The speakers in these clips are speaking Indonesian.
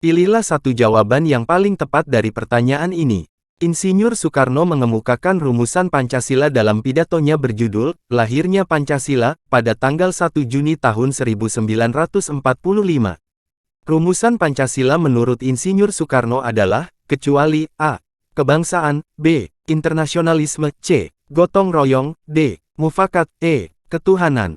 Pilihlah satu jawaban yang paling tepat dari pertanyaan ini. Insinyur Soekarno mengemukakan rumusan Pancasila dalam pidatonya berjudul, Lahirnya Pancasila, pada tanggal 1 Juni tahun 1945. Rumusan Pancasila menurut Insinyur Soekarno adalah, kecuali, A. Kebangsaan, B. Internasionalisme, C. Gotong royong, D. Mufakat, E. Ketuhanan.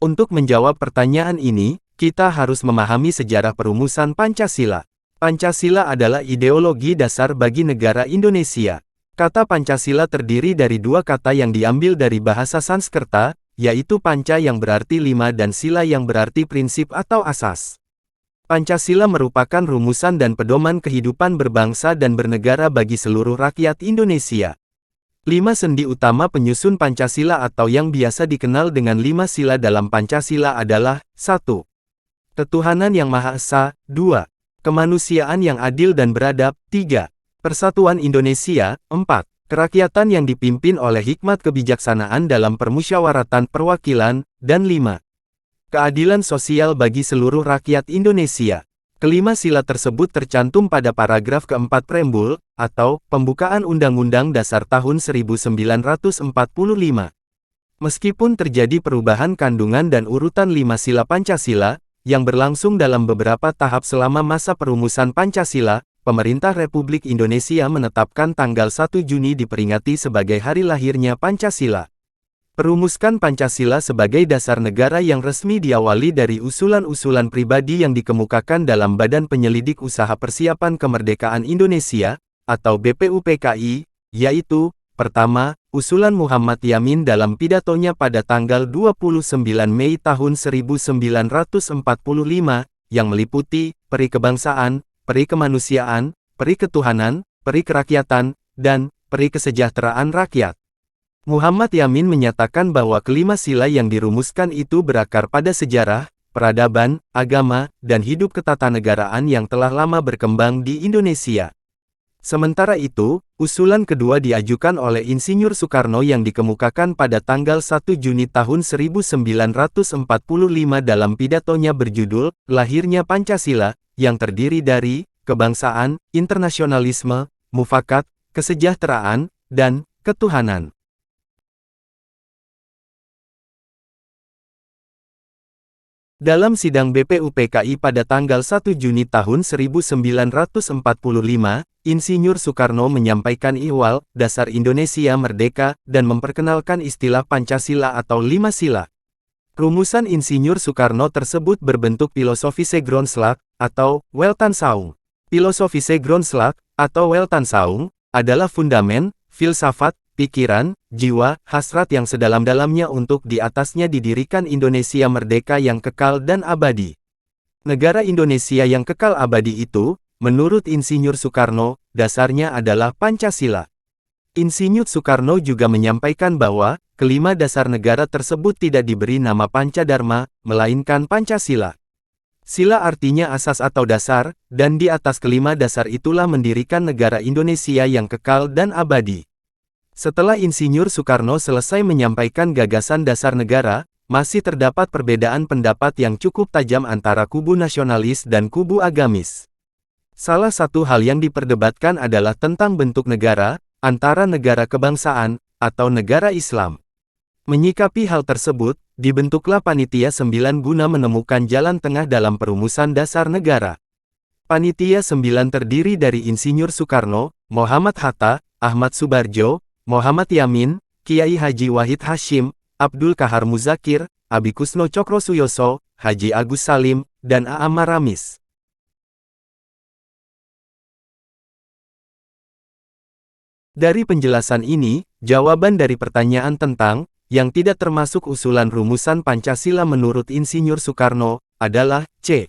Untuk menjawab pertanyaan ini, kita harus memahami sejarah perumusan Pancasila. Pancasila adalah ideologi dasar bagi negara Indonesia. Kata Pancasila terdiri dari dua kata yang diambil dari bahasa Sanskerta, yaitu panca yang berarti lima dan sila yang berarti prinsip atau asas. Pancasila merupakan rumusan dan pedoman kehidupan berbangsa dan bernegara bagi seluruh rakyat Indonesia. 5 sendi utama penyusun Pancasila atau yang biasa dikenal dengan 5 sila dalam Pancasila adalah 1. Ketuhanan yang Maha Esa, 2. Kemanusiaan yang adil dan beradab, 3. Persatuan Indonesia, 4. Kerakyatan yang dipimpin oleh hikmat kebijaksanaan dalam permusyawaratan perwakilan, dan 5. Keadilan sosial bagi seluruh rakyat Indonesia. Kelima sila tersebut tercantum pada paragraf keempat preambul, atau pembukaan Undang-Undang Dasar tahun 1945. Meskipun terjadi perubahan kandungan dan urutan 5 sila Pancasila, yang berlangsung dalam beberapa tahap selama masa perumusan Pancasila, pemerintah Republik Indonesia menetapkan tanggal 1 Juni diperingati sebagai hari lahirnya Pancasila. Perumuskan Pancasila sebagai dasar negara yang resmi diawali dari usulan-usulan pribadi yang dikemukakan dalam Badan Penyelidik Usaha Persiapan Kemerdekaan Indonesia, atau BPUPKI, yaitu, pertama, usulan Muhammad Yamin dalam pidatonya pada tanggal 29 Mei tahun 1945, yang meliputi, peri kebangsaan, peri kemanusiaan, peri ketuhanan, peri kerakyatan, dan peri kesejahteraan rakyat. Muhammad Yamin menyatakan bahwa kelima sila yang dirumuskan itu berakar pada sejarah, peradaban, agama, dan hidup ketatanegaraan yang telah lama berkembang di Indonesia. Sementara itu, usulan kedua diajukan oleh Insinyur Soekarno yang dikemukakan pada tanggal 1 Juni tahun 1945 dalam pidatonya berjudul, Lahirnya Pancasila, yang terdiri dari, kebangsaan, internasionalisme, mufakat, kesejahteraan, dan ketuhanan. Dalam sidang BPUPKI pada tanggal 1 Juni tahun 1945, Insinyur Soekarno menyampaikan ihwal, Dasar Indonesia Merdeka, dan memperkenalkan istilah Pancasila atau 5 sila. Rumusan Insinyur Soekarno tersebut berbentuk filosofise Grondslag, atau Weltanschauung. Filosofise Grondslag, atau Weltanschauung, adalah fundamen, filsafat, pikiran, jiwa, hasrat yang sedalam-dalamnya untuk di atasnya didirikan Indonesia merdeka yang kekal dan abadi. Negara Indonesia yang kekal abadi itu, menurut Insinyur Soekarno, dasarnya adalah Pancasila. Insinyur Soekarno juga menyampaikan bahwa, kelima dasar negara tersebut tidak diberi nama Pancadharma, melainkan Pancasila. Sila artinya asas atau dasar, dan di atas kelima dasar itulah mendirikan negara Indonesia yang kekal dan abadi. Setelah Insinyur Soekarno selesai menyampaikan gagasan dasar negara, masih terdapat perbedaan pendapat yang cukup tajam antara kubu nasionalis dan kubu agamis. Salah satu hal yang diperdebatkan adalah tentang bentuk negara, antara negara kebangsaan, atau negara Islam. Menyikapi hal tersebut, dibentuklah Panitia 9 guna menemukan jalan tengah dalam perumusan dasar negara. Panitia 9 terdiri dari Insinyur Soekarno, Muhammad Hatta, Ahmad Subarjo, Muhammad Yamin, Kiai Haji Wahid Hasyim, Abdul Kahar Muzakir, Abikusno Cokrosuyoso, Haji Agus Salim, dan Aam Maramis. Dari penjelasan ini, jawaban dari pertanyaan tentang, yang tidak termasuk usulan rumusan Pancasila menurut Insinyur Soekarno, adalah C.